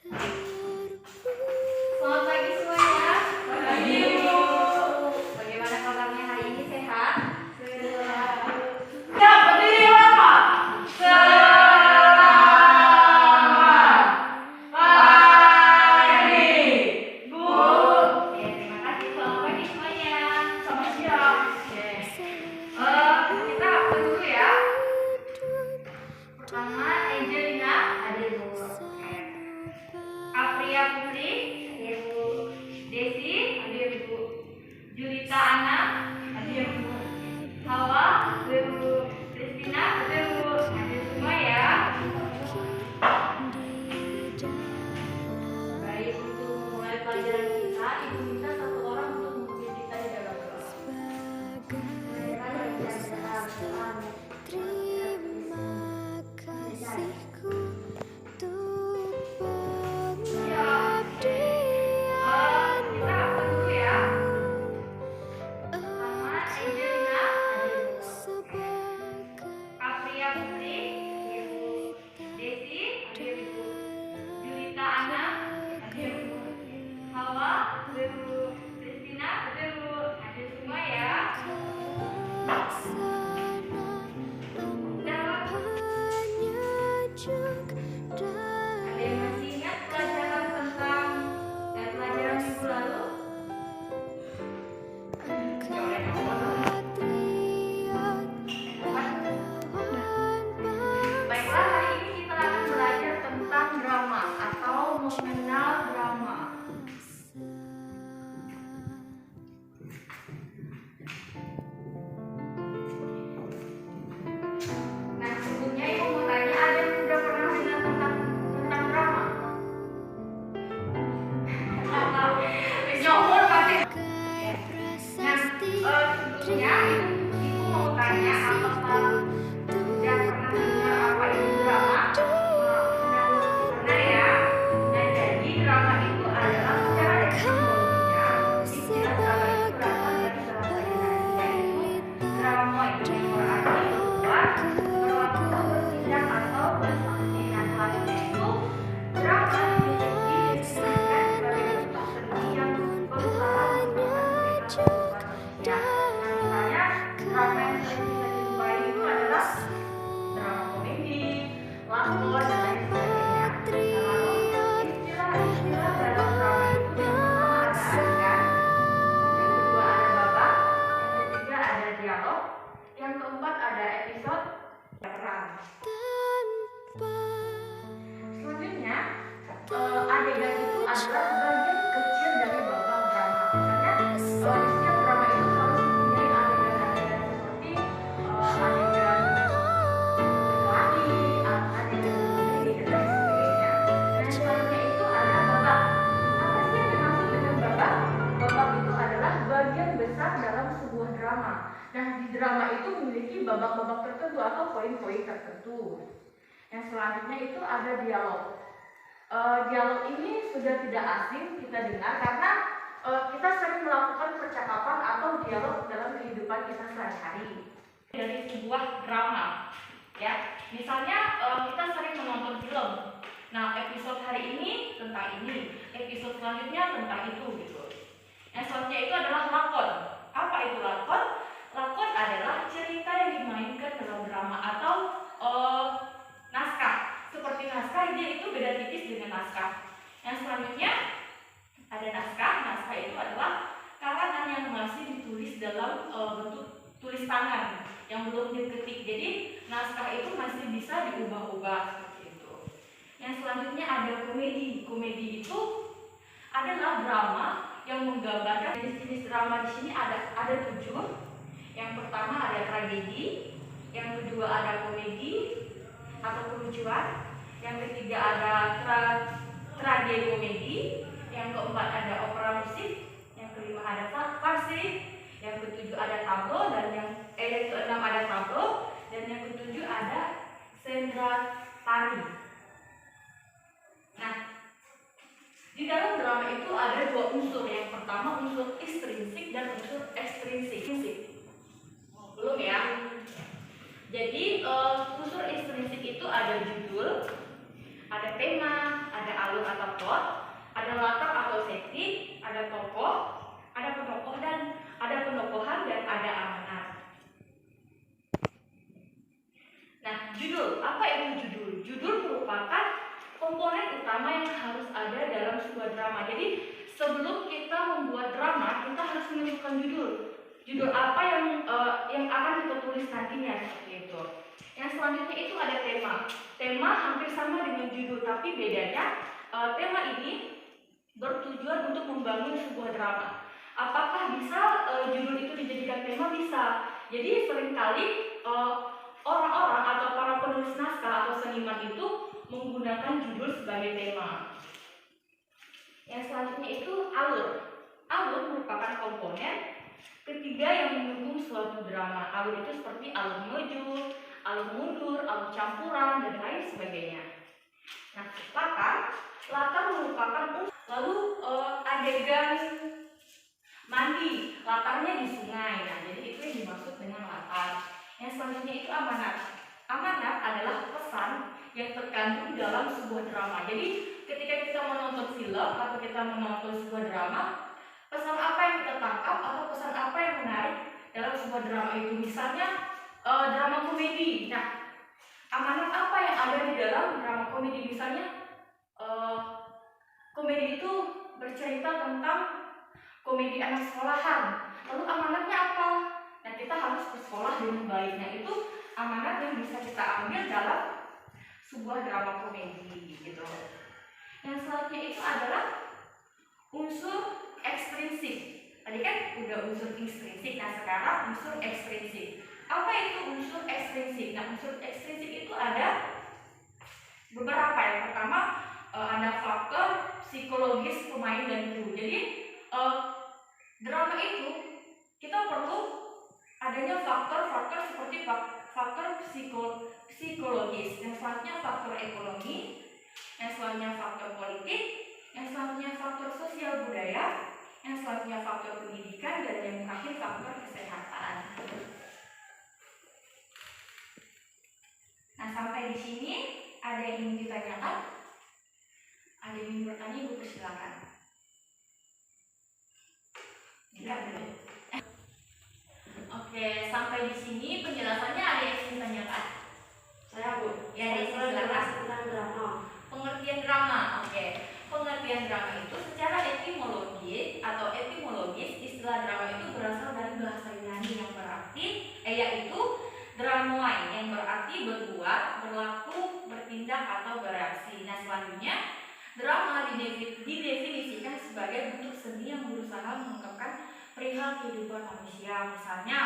Selamat pagi semuanya. Pagi, Bu. Bagaimana kabarnya hari ini, sehat? Sehat. Ya, berdiri lama. Selamat pagi, Bu. Ya, terima kasih. Selamat pagi semuanya. Selamat siang. Oke. Kita apa dulu ya? Pertama, Angelina, ada Bu. Apria Putri, ada Bu. Desi, ada Bu. Julita Ana, ada Bu. Hawa, ada Bu. Christina, ada Bu. Ada semua ya. Baik, untuk memulai pelajaran kita, Ibu minta satu orang untuk memimpin kita di dalam doa. Terima kasihku untuk Siap. Kita apa dulu ya? Pertama, Angelina, ada Bu. Apria Putri, ada Bu. Desi, ada Bu. Julita Ana, ada Bu. Hawa, ada Bu. Christina, ada Bu. Ada semua ya. Ada yang masih ingat pelajaran tentang pelajaran minggu lalu? Baiklah, hari ini kita akan belajar tentang drama atau mengenal drama. Nah, sebelumnya Ibu mau tanya, ada yang sudah pernah dengar tentang drama? Nyomor pasti. Nah, sebelumnya Ibu mau tanya apakah sudah pernah dengar apa itu drama? Benar ya. Nah, jadi drama itu adalah secara etimologinya istilah drama itu berasal dari bahasa Yunani, yaitu drama itu yang berarti berbuat, berlaku, bertindak atau beraksi. Nah, selanjutnya itu drama didefinisikan sebagai bentuk seni yang berusaha menciptakan kehidupan manusia. Nah, misalnya drama yang sering kita jumpai itu adalah drama komedi, lakon, dan lain sebagainya. Nah, lalu istilah-istilah dalam drama itu yang pertama ada adegan, yang kedua ada babak, yang ketiga ada dialog, yang keempat ada episode, peran. Selanjutnya, adegan itu adalah bagian kecil dari babak drama. Misalnya, di setiap drama itu harus mempunyai adegan-adegan seperti adegan lari, adegan berdiri, dan lain sebagainya. Dan selanjutnya itu ada babak. Apa sih yang dimaksud dengan babak? Babak itu adalah bagian besar dalam sebuah drama. Nah, di drama itu memiliki babak-babak tertentu atau poin-poin tertentu. Yang selanjutnya itu ada dialog. Dialog ini sudah tidak asing kita dengar karena kita sering melakukan percakapan atau dialog dalam kehidupan kita sehari-hari. Dari sebuah drama, ya. Misalnya kita sering menonton film. Nah, episode hari ini tentang ini, episode selanjutnya tentang itu, gitu. Yang selanjutnya itu adalah lakon. Apa itu lakon? Lakon adalah cerita yang dimainkan dalam drama atau naskah. Seperti naskah, dia itu beda tipis dengan naskah. Yang selanjutnya ada naskah. Naskah itu adalah karangan yang masih ditulis dalam bentuk tulis tangan yang belum diketik. Jadi naskah itu masih bisa diubah-ubah seperti itu. Yang selanjutnya ada komedi. Komedi itu adalah drama yang menggambarkan jenis-jenis drama. Di sini ada 7. Yang pertama ada tragedi, yang kedua ada komedi atau kelucuan, yang ketiga ada tragikomedi, yang keempat ada opera musik, yang kelima ada farsi, yang ketujuh ada tablo, dan yang keenam ada tablo, dan yang ketujuh ada sendra tari. Nah, di dalam drama itu ada 2 unsur. Yang pertama unsur intrinsik dan unsur ekstrinsik. Belum ya? Jadi unsur intrinsik itu ada judul, ada tema, ada alur atau ilustrator, ada latar atau setting, ada tokoh, ada penokohan dan ada amanat. Nah, judul. Apa itu judul? Judul merupakan komponen utama yang harus ada dalam sebuah drama. Jadi, sebelum kita membuat drama, kita harus menentukan judul. Judul apa yang akan kita tulis nantinya, seperti itu. Yang selanjutnya itu ada tema. Tema hampir sama dengan judul, tapi bedanya tema ini bertujuan untuk membangun sebuah drama. Apakah bisa judul itu dijadikan tema? Bisa. Jadi seringkali orang-orang atau para penulis naskah atau seniman itu menggunakan judul sebagai tema. Yang selanjutnya itu alur. Alur merupakan komponen ketiga yang mendukung suatu drama. Alur itu seperti alur menuju, alur mundur, alur campuran, dan lain sebagainya. Nah, latar merupakan lalu adegan mandi, latarnya di sungai. Nah, jadi itu yang dimaksud dengan latar. Yang selanjutnya itu amanat. Amanat adalah pesan yang terkandung dalam sebuah drama. Jadi ketika kita menonton film atau kita menonton sebuah drama, pesan apa yang kita tangkap atau pesan apa yang menarik dalam sebuah drama itu. Misalnya drama komedi. Nah, amanat apa yang ada di dalam drama komedi? Misalnya komedi itu bercerita tentang komedi anak sekolahan. Lalu amanatnya apa? Nah, kita harus bersekolah dengan baik. Nah, itu amanat yang bisa kita ambil dalam sebuah drama komedi gitu. Yang selanjutnya itu adalah unsur ekstrinsik. Tadi kan udah unsur intrinsik, nah sekarang unsur ekstrinsik. Apa itu unsur ekstrinsik? Nah, unsur ekstrinsik itu ada beberapa. Yang pertama ada faktor psikologis pemain dan kru. Jadi drama itu kita perlu adanya faktor-faktor seperti faktor psikologis. Yang selanjutnya faktor ekonomi, yang selanjutnya faktor politik, yang selanjutnya faktor sosial budaya, yang selanjutnya faktor pendidikan, dan yang terakhir faktor kesehatan. Nah, sampai di sini ada yang ingin ditanyakan? Ada yang ingin bertanya, Ibu persilakan. Oke, sampai di sini penjelasannya ada yang ingin ditanyakan? Saya Bu. Ya, silakan. Tentang drama. Pengertian drama. Oke. Pengertian drama itu secara etimologis istilah drama itu berasal dari bahasa Yunani yang berarti yaitu dramoi yang berarti berbuat, berlaku, bertindak atau bereaksi. Nah, selanjutnya drama didefinisikan sebagai bentuk seni yang berusaha mengungkapkan perihal kehidupan manusia. Misalnya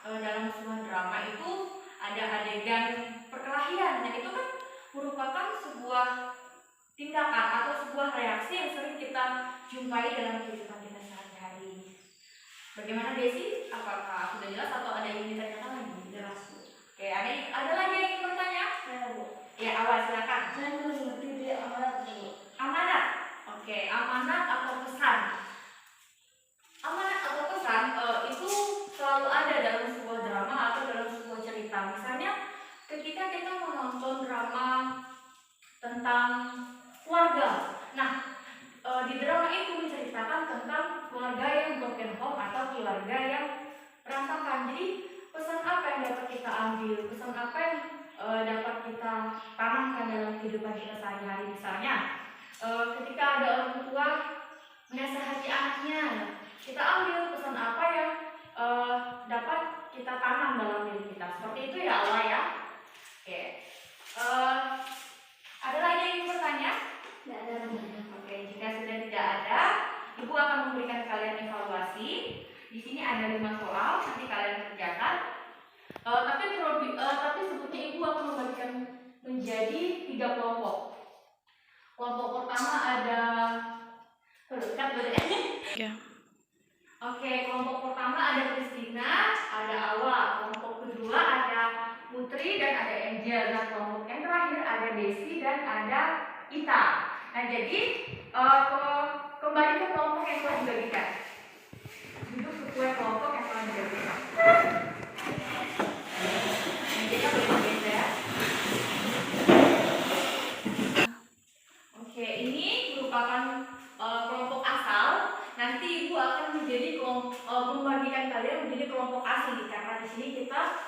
dalam sebuah drama itu ada adegan perkelahian. Nah, itu kan merupakan sebuah tindakan atau sebuah reaksi yang sering kita jumpai dalam kehidupan kita sehari-hari. Bagaimana Desi? Apakah sudah jelas atau ada yang ditanyakan lagi? Jelas Bu. Oke, ada lagi yang ingin bertanya? Saya Bu. Ya, awal silakan. Saya belum ngerti dia amanat Bu. Amanat. Oke, amanat atau pesan. Amanat atau pesan itu selalu ada dalam sebuah drama atau dalam sebuah cerita. Misalnya ketika kita menonton drama tentang keluarga. Nah, di drama itu menceritakan tentang keluarga yang broken home atau keluarga yang berantakan. Jadi pesan apa yang dapat kita ambil? Pesan apa yang dapat kita tanamkan dalam kehidupan kita sehari-hari? Misalnya ketika ada orang tua menasihati anaknya, kita ambil pesan apa yang dapat kita tanam dalam diri kita. Seperti itu ya Allah ya. Oke. Ada lagi yang ingin bertanya? Tidak ada namanya. Oke, jika sudah tidak ada, Ibu akan memberikan kalian evaluasi. Di sini ada 5 soal, nanti kalian kerjakan. Tapi sebetulnya Ibu akan membagikan menjadi 3 kelompok. Kelompok pertama ada Ya. Oke, kelompok pertama ada Kristina, ada Awa. Kelompok kedua ada Putri dan ada Angel. Nah, kelompok yang terakhir ada Desi dan ada Ita. Nah, jadi kembali ke kelompok yang telah dibagikan. Duduk sesuai kelompok yang telah dibagikan. Nah, kita bergeser. Oke, Oke, ini merupakan kelompok asal. Nanti Ibu akan membagikan kalian menjadi kelompok asli karena di sini kita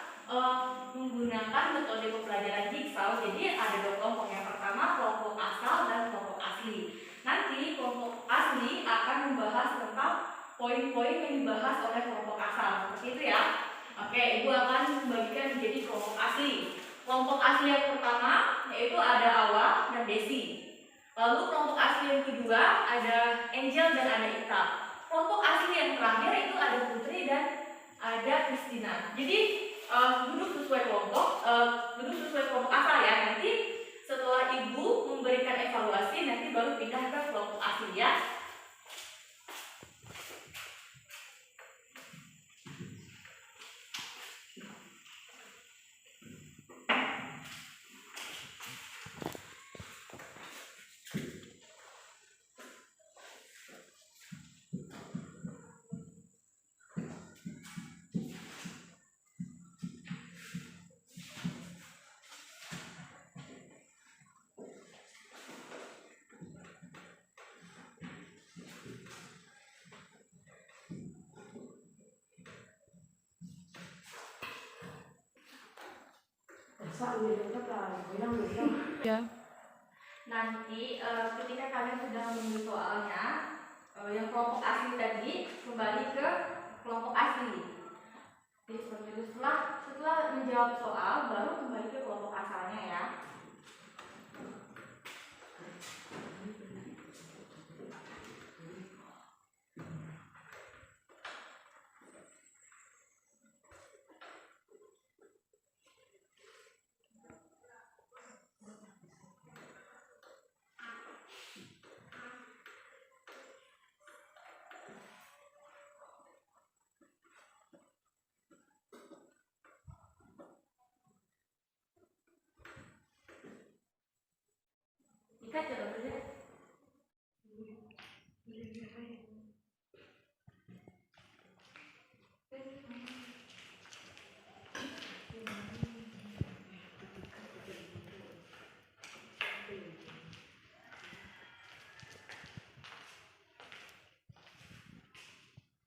menggunakan metode pembelajaran jigsaw. Jadi ada dua kelompok. Yang pertama kelompok asal dan kelompok asli. Nanti kelompok asli akan membahas tentang poin-poin yang dibahas oleh kelompok asal. Seperti itu ya. Oke, Ibu akan membagikan menjadi kelompok asli. Kelompok asli yang pertama yaitu ada Awa dan Desi. Lalu kelompok asli yang kedua ada Angel dan ada Ita. Kelompok asli yang terakhir itu ada Putri dan ada Christina. Jadi duduk sesuai kelompok asal ya. Nanti setelah Ibu memberikan evaluasi nanti baru pindah ke kelompok asli ya. Ya. Nanti ketika kalian sudah menulis soalnya, yang kelompok asli tadi kembali ke kelompok asli. Jadi seperti itu. Setelah menjawab soal baru kembali ke kelompok asalnya ya. Ikat coba dulu ya.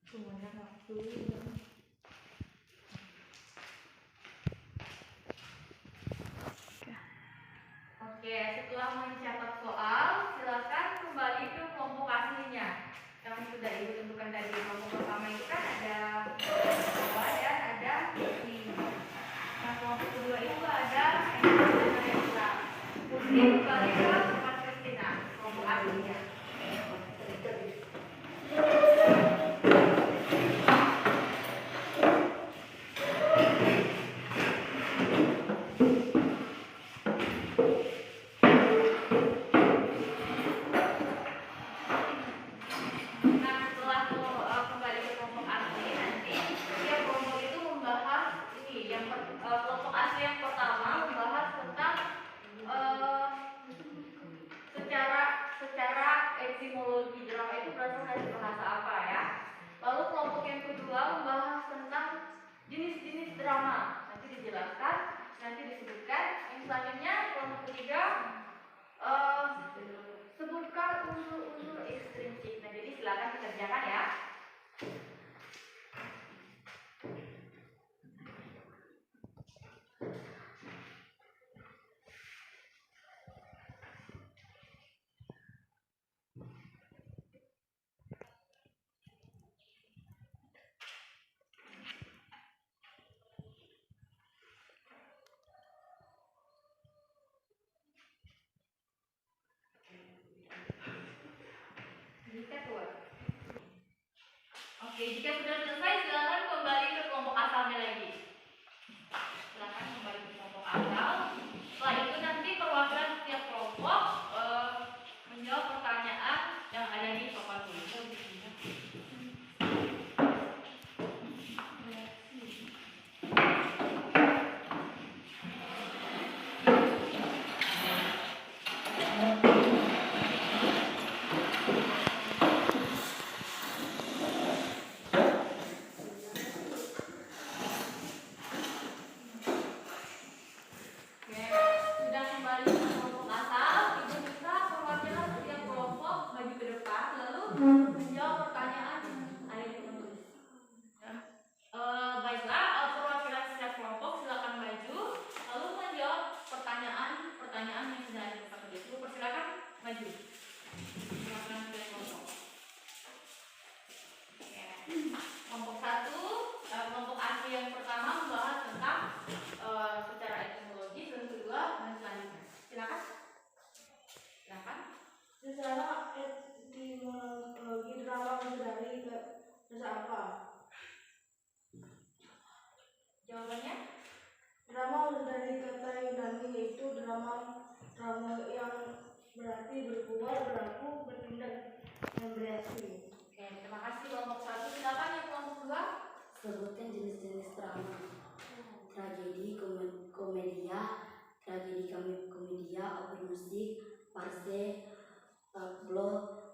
Semuanya waktu. Oke, setelah mencatat soal, silakan kembali ke kelompok aslinya. Yang sudah Ibu tentukan tadi. Kelompok pertama itu kan ada Awa dan ada Putri. Nah, kelompok kedua itu ada Angel dan ada Ita. Putri kembali ke tempat Christina, kelompok aslinya. Kelompok asli yang pertama membahas tentang secara etimologi drama itu berasal dari bahasa apa ya. Lalu kelompok yang kedua membahas tentang jenis-jenis drama. Nanti dijelaskan, nanti disebutkan. Yang selanjutnya kelompok ketiga sebutkan unsur-unsur ekstrinsik. Nah, jadi silakan dikerjakan ya. Oke, jika sudah selesai silakan kembali ke kelompok asalnya lagi. Silakan kembali ke kelompok asal. Setelah itu nanti perwakilan setiap kelompok menjawab pertanyaan yang ada di papan tulisan di sini. Rencana etimologi drama dari bahasa apa? Jawabannya? Drama dari kata Yunani yaitu drama yang berarti berbuat, berlaku, bertindak, dan bereaksi. Oke, terima kasih kelompok 1. Silakan yang kelompok 2. Sebutkan jenis-jenis drama. Tragedi, komedia, tragedi komedia, oper musik, farse, tablo,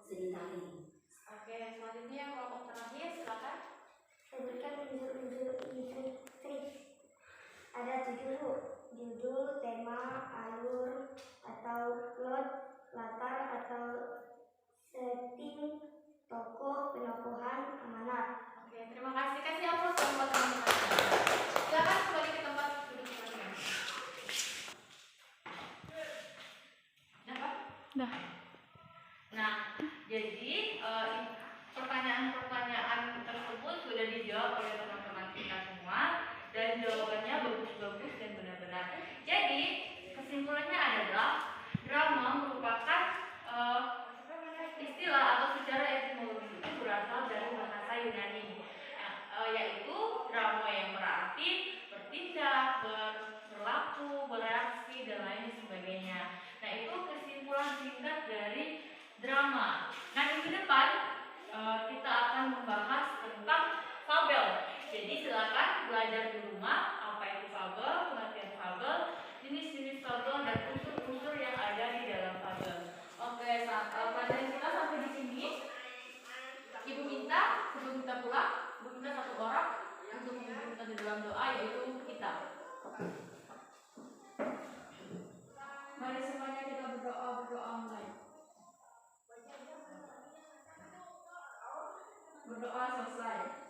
seni tari. Oke, selanjutnya yang kelompok terakhir, silakan. Sebutkan unsur-unsur trik. Ada 7 judul, tema, alur atau plot, latar atau setting, tokoh, penokohan, amanat. Oke, terima kasih. Kasih aplaus buat teman-teman. Silakan kembali ke tempat duduk kalian. Dapat? Dah. Nah, jadi pertanyaan-pertanyaan tersebut sudah dijawab oleh teman-teman kita semua dan jawabannya bagus-bagus dan benar-benar. Jadi kesimpulannya adalah drama merupakan istilah atau secara etimologi itu berasal dari bahasa Yunani, yaitu drama yang berarti bertindak, berlaku, bereaksi dan lain sebagainya. Nah, itu kesimpulan singkat dari drama. Nah, minggu depan kita akan membahas tentang fabel. Jadi silakan belajar di rumah apa itu fabel, pengertian fabel, jenis-jenis fabel dan unsur-unsur yang ada di dalam fabel. Oke, pelajaran kita sampai di sini. Ibu minta sebelum kita pulang, Ibu minta satu orang untuk memimpin kita di dalam doa, yaitu kita. Mari semuanya kita berdoa online. Berdoa selesai.